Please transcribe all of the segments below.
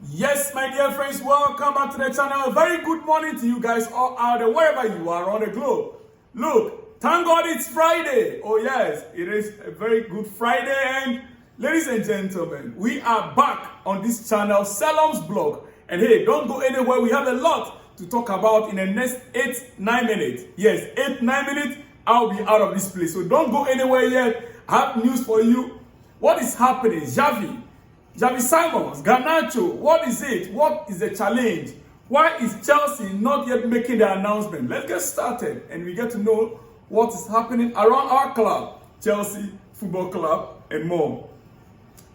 Yes, my dear friends, welcome back to the channel. Very good morning to you guys all out there, wherever you are on the globe. Look, thank God it's Friday. Oh yes, it is a very good Friday. And ladies and gentlemen, we are back on this channel, Salom's blog. And hey, don't go anywhere. We have a lot to talk about in the next 8-9 minutes. Yes, 8-9 minutes, I'll be out of this place. So don't go anywhere yet. I have news for you. What is happening? Xavi Simons, Garnacho, what is it? What is the challenge? Why is Chelsea not yet making the announcement? Let's get started and we get to know what is happening around our club, Chelsea Football Club, and more.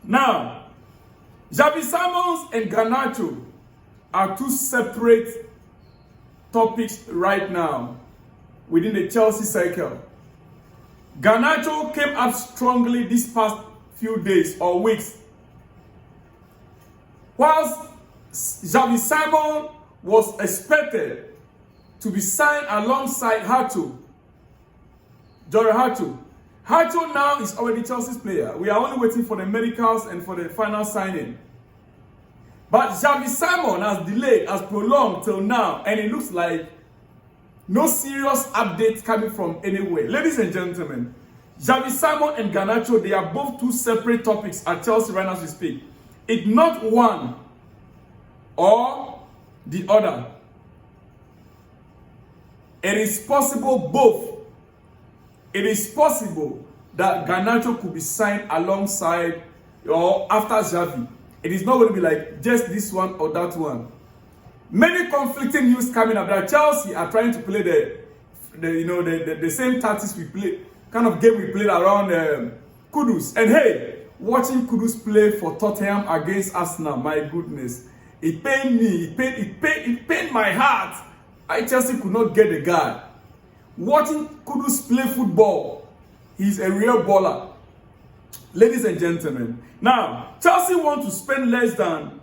Now, Xavi Simons and Garnacho are two separate topics right now within the Chelsea cycle. Garnacho came up strongly these past few days or weeks, whilst Xavi Simons was expected to be signed alongside Hato. Hato now is already Chelsea's player. We are only waiting for the medicals and for the final signing. But Xavi Simons has delayed, has prolonged till now, and it looks like no serious updates coming from anywhere. Ladies and gentlemen, Xavi Simons and Garnacho, they are both two separate topics at Chelsea right now as we speak. It's not one or the other. It is possible both. It is possible that Garnacho could be signed alongside or after Xavi. It is not going to be like just this one or that one. Many conflicting news coming up that Chelsea are trying to play the same tactics we play, kind of game we played around Kudus. And hey, watching Kudus play for Tottenham against Arsenal, my goodness, it pained me. It pained my heart. Chelsea could not get the guy. Watching Kudus play football, he's a real baller. Ladies and gentlemen, now Chelsea want to spend less than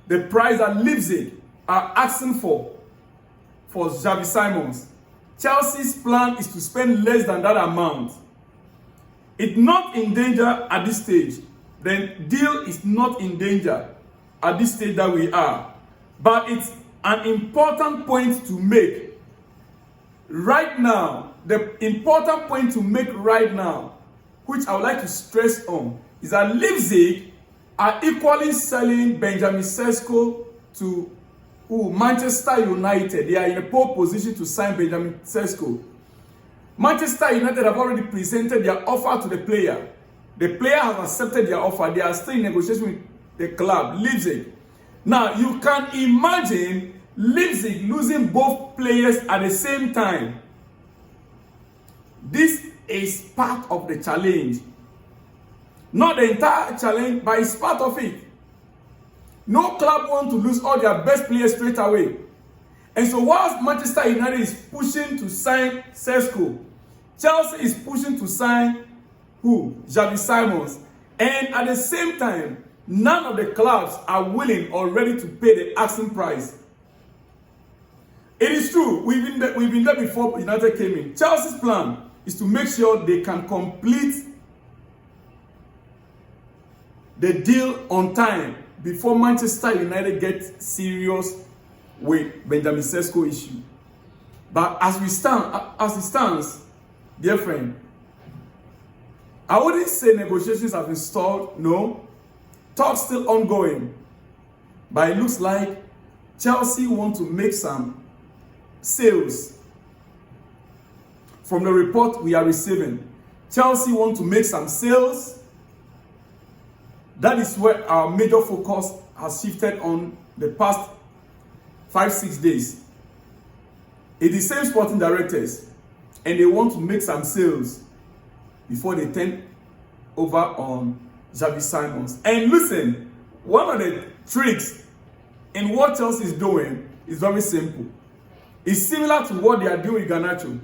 the price that Leipzig are asking for Xavi Simons. Chelsea's plan is to spend less than that amount. It's not in danger at this stage. The deal is not in danger at this stage that we are. But it's an important point to make right now. The important point to make right now, which I would like to stress on, is that Leipzig are equally selling Benjamin Sesko to Manchester United. They are in a poor position to sign Benjamin Sesko. Manchester United have already presented their offer to the player. The player has accepted their offer. They are still in negotiation with the club, Leipzig. Now, you can imagine Leipzig losing both players at the same time. This is part of the challenge. Not the entire challenge, but it's part of it. No club wants to lose all their best players straight away. And so whilst Manchester United is pushing to sign Sesko, Chelsea is pushing to sign Xavi Simons. And at the same time, none of the clubs are willing or ready to pay the asking price. It is true, we've been there before United came in. Chelsea's plan is to make sure they can complete the deal on time before Manchester United gets serious with Benjamin Sesko issue. But as it stands, dear friend, I wouldn't say negotiations have been stalled. No, talks still ongoing. But it looks like Chelsea want to make some sales. From the report we are receiving, Chelsea want to make some sales. That is where our major focus has shifted on the past 5-6 days. It is the same sporting directors, and they want to make some sales before they turn over on Xavi Simons. And listen, one of the tricks in what Chelsea is doing is very simple. It's similar to what they are doing with Garnacho.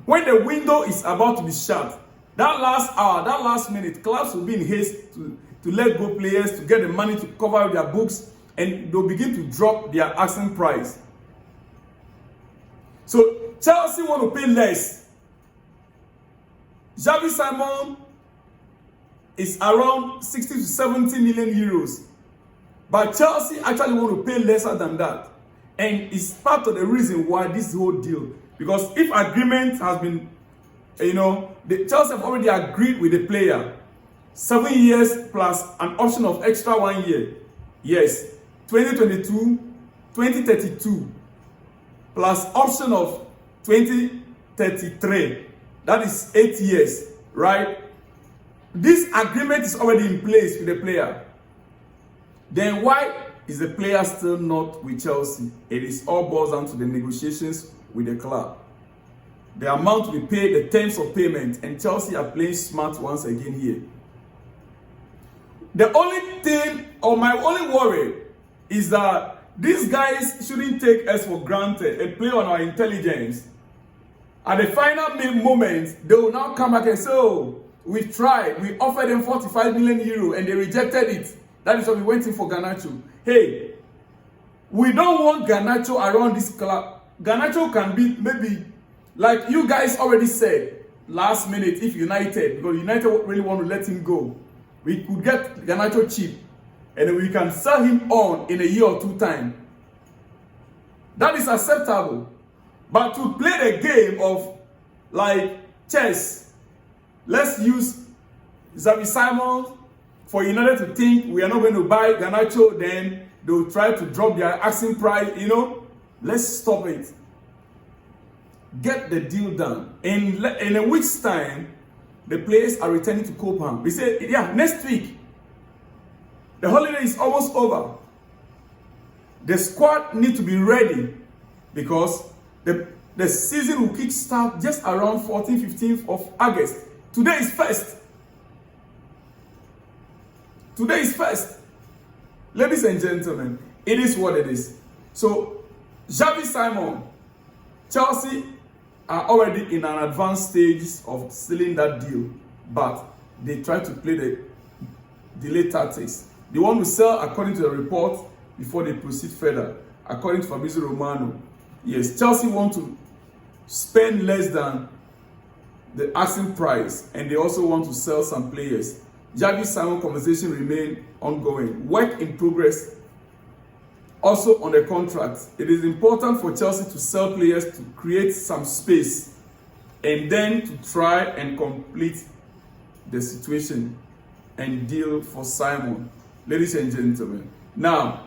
When the window is about to be shut, that last hour, that last minute, clubs will be in haste to let go players, to get the money to cover their books, and they'll begin to drop their asking price. So Chelsea want to pay less. Xavi Simons is around 60 to 70 million euros. But Chelsea actually want to pay lesser than that. And it's part of the reason why this whole deal. Because if agreement has been, the Chelsea have already agreed with the player. 7 years plus an option of extra 1 year. Yes, 2022, 2032 plus option of 2033. That is 8 years, right? This agreement is already in place with the player. Then why is the player still not with Chelsea? It is all boils down to the negotiations with the club. The amount to be paid, the terms of payment, and Chelsea are playing smart once again here. The only thing, or my only worry, is that these guys shouldn't take us for granted and play on our intelligence. At the final moment, they will now come back and say, oh, we tried, we offered them 45 million euro and they rejected it. That is why we went in for Garnacho. Hey, we don't want Garnacho around this club. Garnacho can be maybe, like you guys already said, last minute, if United, because United really want to let him go, we could get Garnacho cheap and then we can sell him on in a year or 2 time. That is acceptable. But to play the game of like chess, let's use Xavi Simons for United to think we are not going to buy Garnacho, then they will try to drop their asking price, Let's stop it. Get the deal done. In a week's time, the players are returning to Cobham. We say, yeah, next week. The holiday is almost over. The squad need to be ready because the season will kick start just around 14th, 15th of August. Today is first. Today is first. Ladies and gentlemen, it is what it is. So, Xavi Simons, Chelsea are already in an advanced stage of sealing that deal, but they try to play the delay tactics. They want to sell according to the report before they proceed further, according to Fabrizio Romano. Yes, Chelsea want to spend less than the asking price, and they also want to sell some players. Xavi Simons conversation remain ongoing. Work in progress. Also on the contract, it is important for Chelsea to sell players to create some space and then to try and complete the situation and deal for Simon. Ladies and gentlemen, now,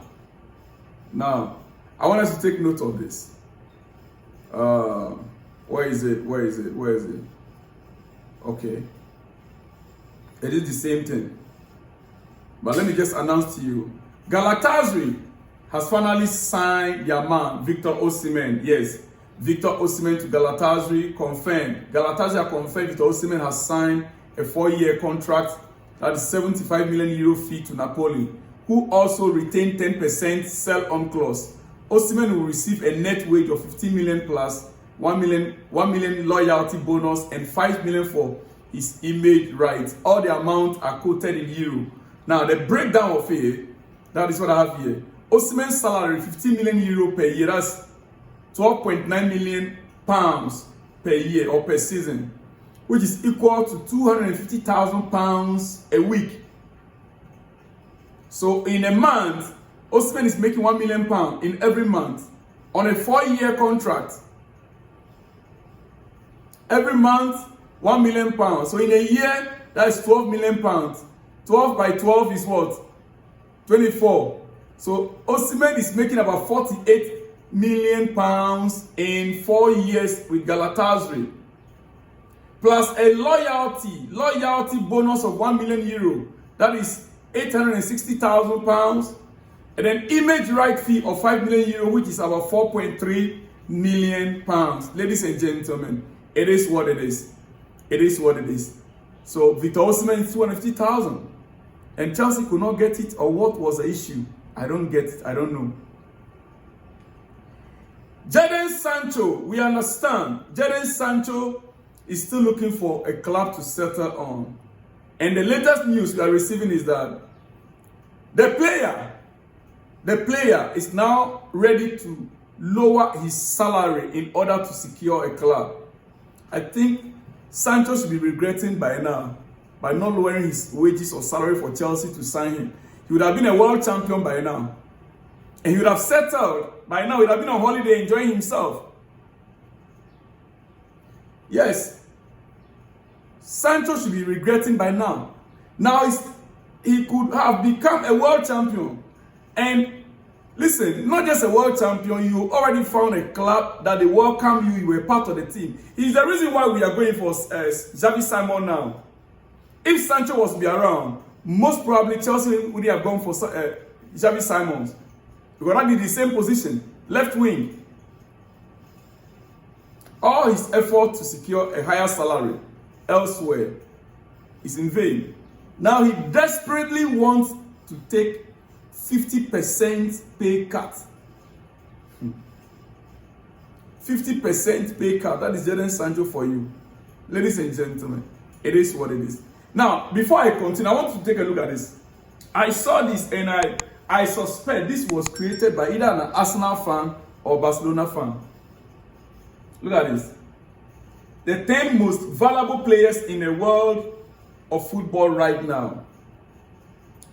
I want us to take note of this. Where is it? Okay. It is the same thing. But let me just announce to you, Galatasaray has finally signed their man, Victor Omen. Yes, Victor Omen to Galatasaray, confirmed. Galatasaray confirmed Victor Omen has signed a 4-year contract. That is 75 million euro fee to Napoli, who also retained 10% sell-on clause. Omen will receive a net wage of 15 million plus 1 million loyalty bonus and 5 million for his image rights. All the amounts are quoted in euro. Now, the breakdown of it, that is what I have here. Osimhen's salary, 15 million euro per year. That's 12.9 million pounds per year or per season, which is equal to 250,000 pounds a week. So in a month, Osimhen is making 1 million pounds in every month on a 4-year contract. Every month, 1 million pounds. So in a year, that is 12 million pounds. 12 by 12 is what? 24. So Osimhen is making about 48 million pounds in 4 years with Galatasaray. Plus a loyalty bonus of 1 million euro. That is 860,000 pounds. And then image right fee of 5 million euro, which is about 4.3 million pounds. Ladies and gentlemen, it is what it is. It is what it is. So Victor Osimhen is 250,000. And Chelsea could not get it, or what was the issue? I don't get it. I don't know. Jadon Sancho, we understand. Jadon Sancho is still looking for a club to settle on. And the latest news we are receiving is that the player is now ready to lower his salary in order to secure a club. I think Sancho should be regretting by now by not lowering his wages or salary for Chelsea to sign him. he would have been a world champion by now. And he would have settled by now. He would have been on holiday enjoying himself. Yes. Sancho should be regretting by now. Now he could have become a world champion. And listen, not just a world champion, you already found a club that they welcome you, you were part of the team. It's the reason why we are going for Xavi Simons now. If Sancho was to be around, most probably Chelsea would have gone for Xavi Simons. Because that be the same position, left wing. All his effort to secure a higher salary elsewhere is in vain. Now he desperately wants to take 50% pay cut. 50% pay cut. That is Jadon Sancho for you. Ladies and gentlemen, it is what it is. Now, before I continue, I want to take a look at this. I saw this and I suspect this was created by either an Arsenal fan or Barcelona fan. Look at this. The 10 most valuable players in the world of football right now.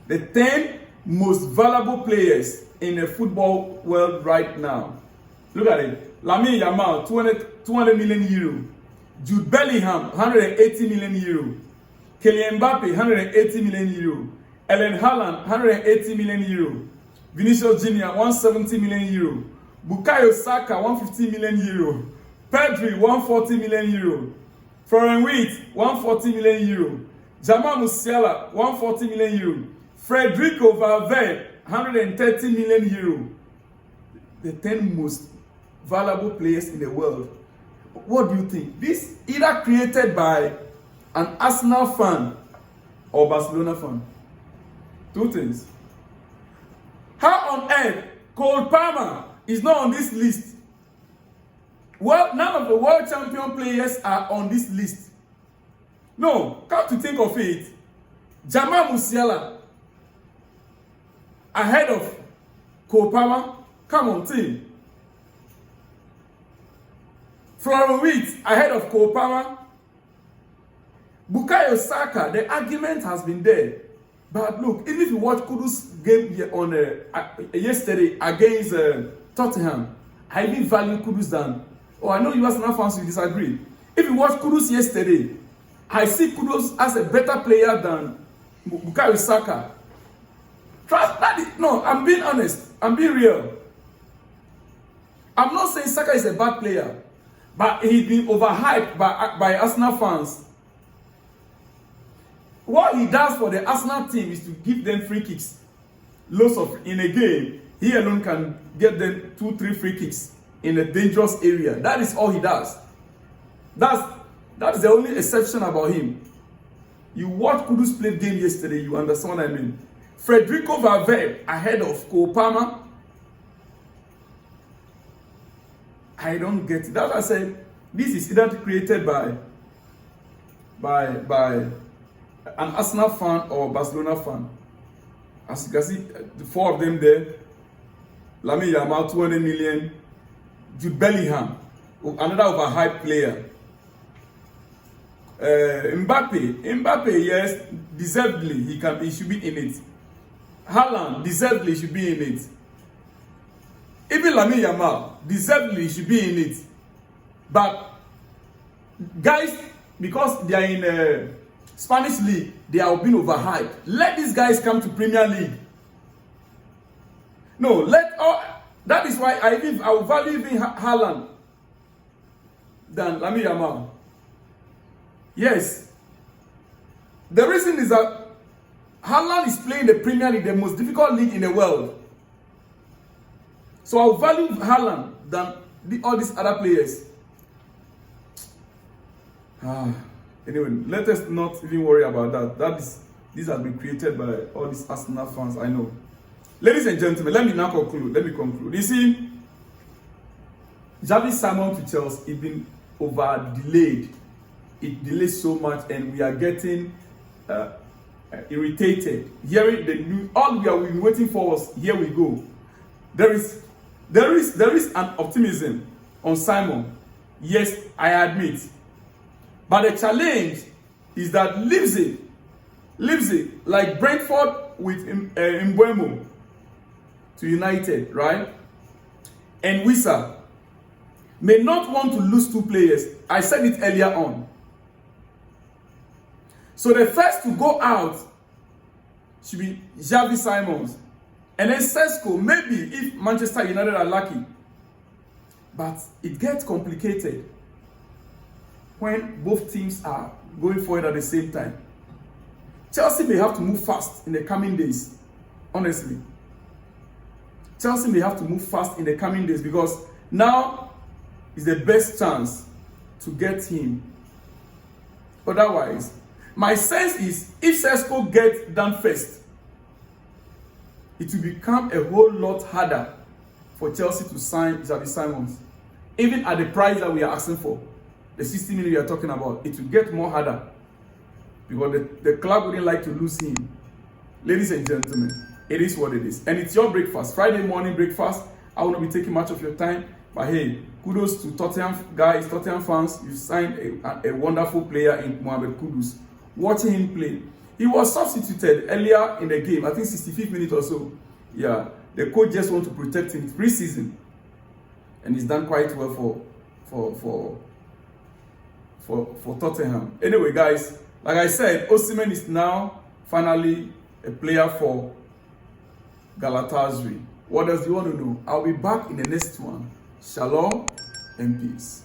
The 10 most valuable players in the football world right now. Look at it. Lamine Yamal, 200 million euro. Jude Bellingham, 180 million euro. Kylian Mbappe, 180 million euro. Erling Haaland, 180 million euro. Vinicius Jr., 170 million euro. Bukayo Saka, 150 million euro. Pedri, 140 million euro. Florian Wirtz, 140 million euro. Jamal Musiala, 140 million euro. Federico Valverde, 130 million euro. The 10 most valuable players in the world. What do you think? This either created by an Arsenal fan or Barcelona fan. Two things. How on earth Cole Palmer is not on this list? Well, none of the world champion players are on this list. No, come to think of it, Jamal Musiala ahead of Cole Palmer. Come on, team. Florian Wirtz ahead of Cole Palmer. Bukayo Saka, the argument has been there. But look, even if you watch Kudus game on yesterday against Tottenham, I even value Kudus than. Oh, I know you Arsenal fans will disagree. If you watch Kudus yesterday, I see Kudus as a better player than Bukayo Saka. Trust that. No, I'm being honest. I'm being real. I'm not saying Saka is a bad player, but he's been overhyped by Arsenal fans. What he does for the Arsenal team is to give them free kicks. Lots of in a game, he alone can get them 2-3 free kicks in a dangerous area. That is all he does. That is the only exception about him. You watch Kudus play game yesterday, you understand what I mean. Federico Valverde ahead of Cole Palmer. I don't get it. That's why I said this is either created by an Arsenal fan or Barcelona fan. As you can see, the four of them there. Lamine Yamal, 200 million. Jude Bellingham, another overhyped player. Mbappe, yes, deservedly he should be in it. Haaland, deservedly should be in it. Even Lamine Yamal, deservedly should be in it. But guys, because they are in Spanish league, they are being overhyped. Let these guys come to Premier League. No, that is why I will value even Haaland than Lamine Yamal. Yes. The reason is that Haaland is playing the Premier League, the most difficult league in the world. So I will value Haaland than all these other players. Anyway, let us not even worry about that. This has been created by all these Arsenal fans, I know. Ladies and gentlemen, let me now conclude. You see, Xavi Simons to Chelsea, it's been over-delayed. It delays so much, and we are getting irritated. Hearing the news, all we have been waiting for was, here we go. There is an optimism on Simon. Yes, I admit. But the challenge is that Leipzig, like Brentford with Mbeumo to United, right? And Wissa may not want to lose two players. I said it earlier on. So the first to go out should be Xavi Simons. And then Sesko, maybe if Manchester United are lucky. But it gets complicated when both teams are going forward at the same time. Chelsea may have to move fast in the coming days, honestly. Chelsea may have to move fast in the coming days because now is the best chance to get him. Otherwise, my sense is if Sesko gets done first, it will become a whole lot harder for Chelsea to sign Xavi Simons. Even at the price that we are asking for, the 60 million we are talking about, it will get more harder because the club wouldn't like to lose him. Ladies and gentlemen, it is what it is. And it's your breakfast, Friday morning breakfast. I will not be taking much of your time. But hey, kudos to Tottenham guys, Tottenham fans. You signed a wonderful player in Mohamed Kudus. Watching him play, he was substituted earlier in the game, I think 65th minute or so. Yeah, the coach just want to protect him pre-season, and he's done quite well for Tottenham. Anyway, guys, like I said, Omen is now finally a player for Galatasaray. What else do you want to know? I'll be back in the next one. Shalom and peace.